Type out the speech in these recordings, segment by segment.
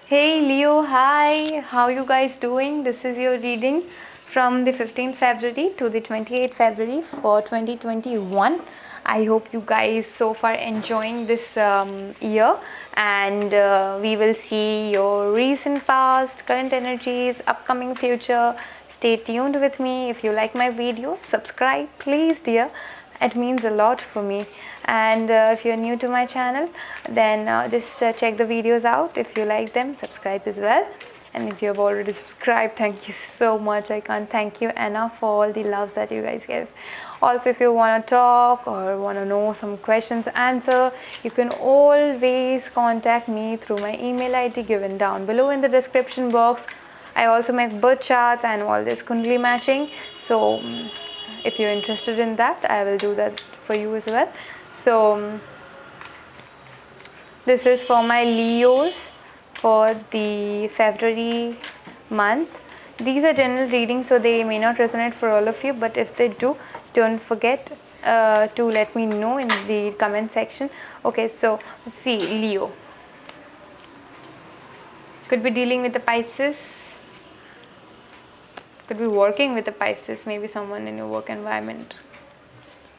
Hey Leo, hi. How you guys doing? This is your reading from the 15th February to the 28th February for 2021. I hope you guys so far enjoying this year, and we will see your recent past, current energies, upcoming future. Stay tuned with me. If you like my videos, subscribe please, dear. It means a lot for me. And if you're new to my channel, then just check the videos out. If you like them, subscribe as well. And if you have already subscribed, thank you so much. I can't thank you enough for all the loves that you guys give. Also, if you want to talk or want to know some questions answer, you can always contact me through my email ID given down below in the description box. I also make birth charts and all this kundli matching. So if you're interested in that, I will do that for you as well. So this is for my Leos for the February month. These are general readings, so they may not resonate for all of you, but if they do, don't forget to let me know in the comment section. Okay, so see, Leo could be dealing with the Pisces, could be working with the Pisces, maybe someone in your work environment.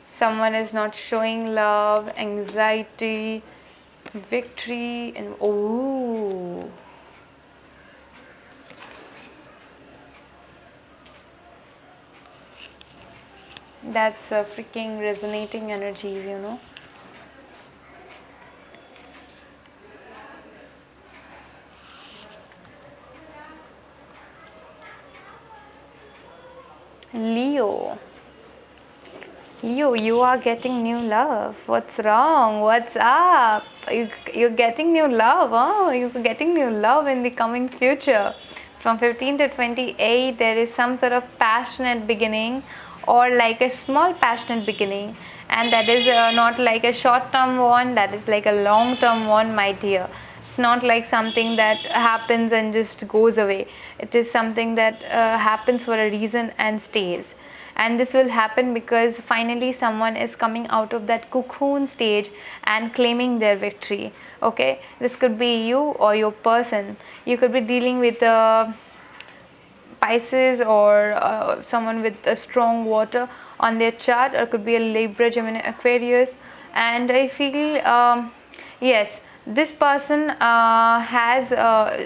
Someone is not showing love, anxiety, victory, and oh, that's freaking resonating energies, you know. Leo, you are getting new love. What's wrong? What's up? You're getting new love. Oh, you're getting new love in the coming future. From 15 to 28, there is some sort of passionate beginning, or like a small passionate beginning, and that is not like a short-term one. That is like a long-term one, my dear. It's not like something that happens and just goes away. It is something that happens for a reason and stays. And this will happen because finally someone is coming out of that cocoon stage and claiming their victory. Okay, this could be you or your person. You could be dealing with Pisces or someone with a strong water on their chart, or could be a Libra, Gemini, Aquarius. And I feel yes, this person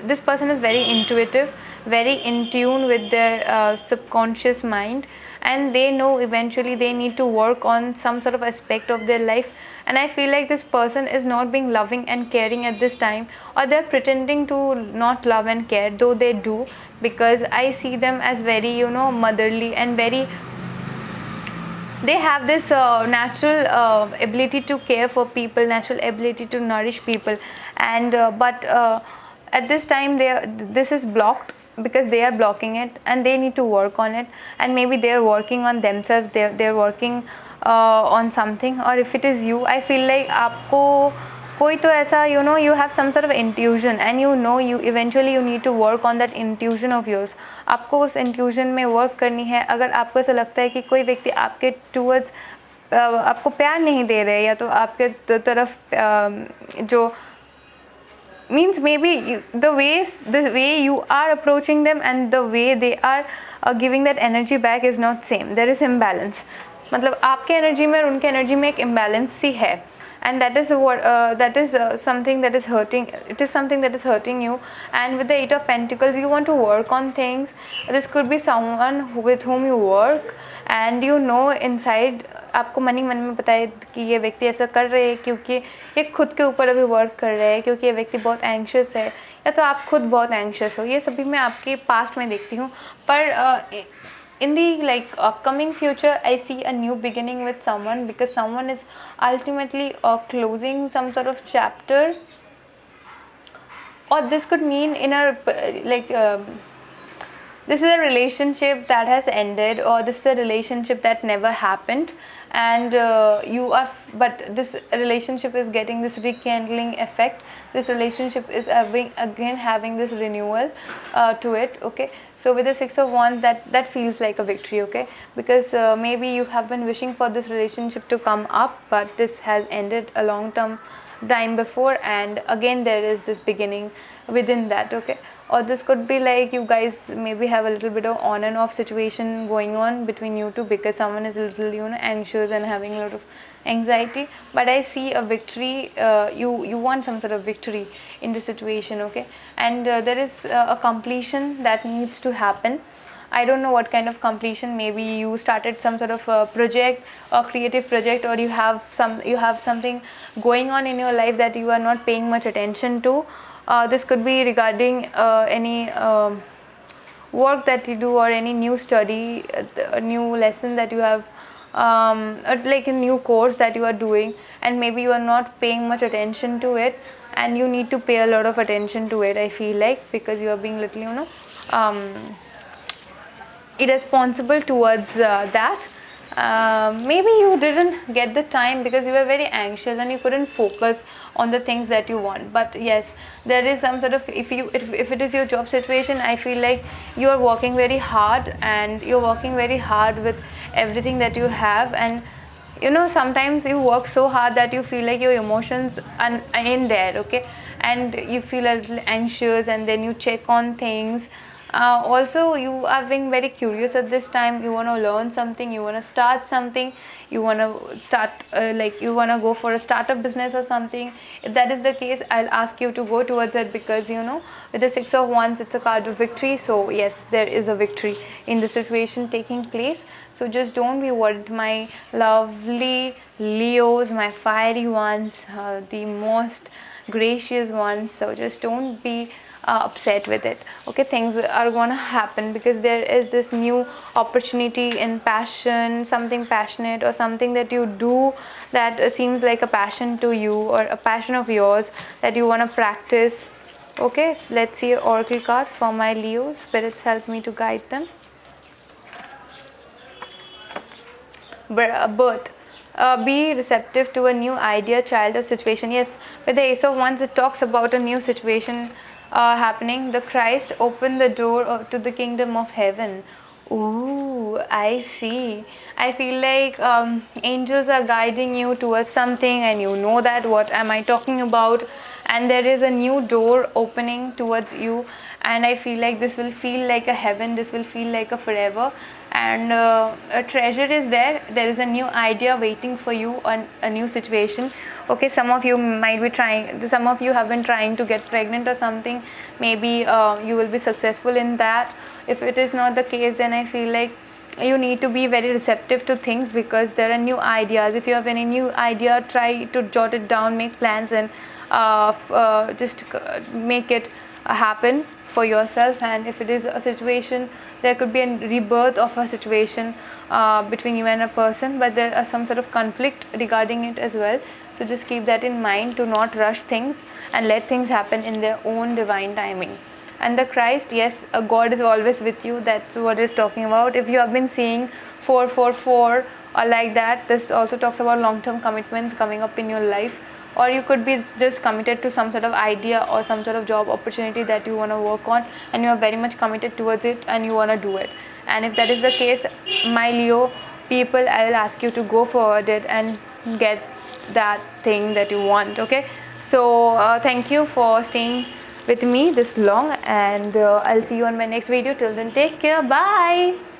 this person is very intuitive, very in tune with their subconscious mind, and they know eventually they need to work on some sort of aspect of their life. And I feel like this person is not being loving and caring at this time, or they're pretending to not love and care, though they do, because I see them as very, you know, motherly and very, they have this natural ability to care for people, natural ability to nourish people. And but at this time this is blocked because they are blocking it, and they need to work on it. And maybe they're working on themselves, they're working on something. Or if it is you, I feel like आपको कोई तो ऐसा, you know, you have some sort of intuition, and you know you eventually you need to work on that intuition of yours. आपको उस intuition में work करनी है. अगर आपको ऐसा लगता है कि कोई व्यक्ति आपके towards आपको प्यार नहीं दे रहे, या तो आपके तरफ जो means maybe the way you are approaching them and the way they are giving that energy back is not same. There is imbalance. मतलब आपके energy में और उनके energy में एक imbalance सी है. And that is what something that is hurting. It is something that is hurting you. And with the Eight of Pentacles, you want to work on things. This could be someone with whom you work, and you know inside आपको मन ही मन में पता है कि ये व्यक्ति ऐसा कर रहे हैं क्योंकि ये खुद के ऊपर अभी वर्क कर रहे हैं, क्योंकि ये व्यक्ति बहुत एंग्शियस है, या तो आप खुद बहुत एंग्शियस हो. ये सभी मैं आपके पास्ट में देखती हूँ. पर in the like upcoming future, I see a new beginning with someone, because someone is ultimately closing some sort of chapter. Or this could mean in a like this is a relationship that has ended, or this is a relationship that never happened, and but this relationship is getting this rekindling effect. This relationship is again having this renewal to it. Okay, so with the Six of Wands, that feels like a victory. Okay, because maybe you have been wishing for this relationship to come up, but this has ended a long term time before, and again there is this beginning. within that. Okay, or this could be like you guys maybe have a little bit of on and off situation going on between you two, because someone is a little, anxious and having a lot of anxiety. But I see a victory. You want some sort of victory in the situation. Okay, and there is a completion that needs to happen. I don't know what kind of completion. Maybe you started some sort of a project or creative project, or you have something going on in your life that you are not paying much attention to. This could be regarding any work that you do, or any new study, a new lesson that you have, or like a new course that you are doing, and maybe you are not paying much attention to it, and you need to pay a lot of attention to it, I feel like, because you are being little, irresponsible towards that. Maybe you didn't get the time because you were very anxious and you couldn't focus on the things that you want. But yes, there is some sort of, if it is your job situation, I feel like you are working very hard, and you're working very hard with everything that you have. And sometimes you work so hard that you feel like your emotions are in there. Okay, and you feel a little anxious, and then you check on things. Also, you are being very curious at this time. You want to learn something, you want to start something, you want to start you want to go for a startup business or something. If that is the case, I'll ask you to go towards it, because with the Six of Wands, it's a card of victory. So yes, there is a victory in the situation taking place. So just don't be worried, my lovely Leos, my fiery ones, the most gracious ones. So just don't be upset with it. Okay, things are gonna happen, because there is this new opportunity in passion, something passionate, or something that you do that seems like a passion to you, or a passion of yours that you want to practice. Okay, so let's see an oracle card for my Leos. Spirits, help me to guide them. Birth. Be receptive to a new idea, child, or situation. Yes, with the Ace of Wands, it talks about a new situation happening. The Christ opened the door to the kingdom of heaven. Ooh, I see. I feel like angels are guiding you towards something, and you know that what am I talking about, and there is a new door opening towards you. And I feel like this will feel like a heaven, this will feel like a forever. And a treasure is there. There is a new idea waiting for you on a new situation. Okay, some of you might be trying, some of you have been trying to get pregnant or something. Maybe you will be successful in that. If it is not the case, then I feel like you need to be very receptive to things, because there are new ideas. If you have any new idea, try to jot it down, make plans, and just make it happen for yourself. And if it is a situation, there could be a rebirth of a situation between you and a person, but there are some sort of conflict regarding it as well. So just keep that in mind, to not rush things and let things happen in their own divine timing. And the Christ, yes, God is always with you. That's what it's talking about. If you have been seeing 444 or like that, this also talks about long-term commitments coming up in your life. Or you could be just committed to some sort of idea or some sort of job opportunity that you want to work on, and you are very much committed towards it, and you want to do it. And if that is the case, my Leo people, I will ask you to go forward it and get that thing that you want. Okay, so thank you for staying with me this long, and I'll see you on my next video. Till then, take care. Bye.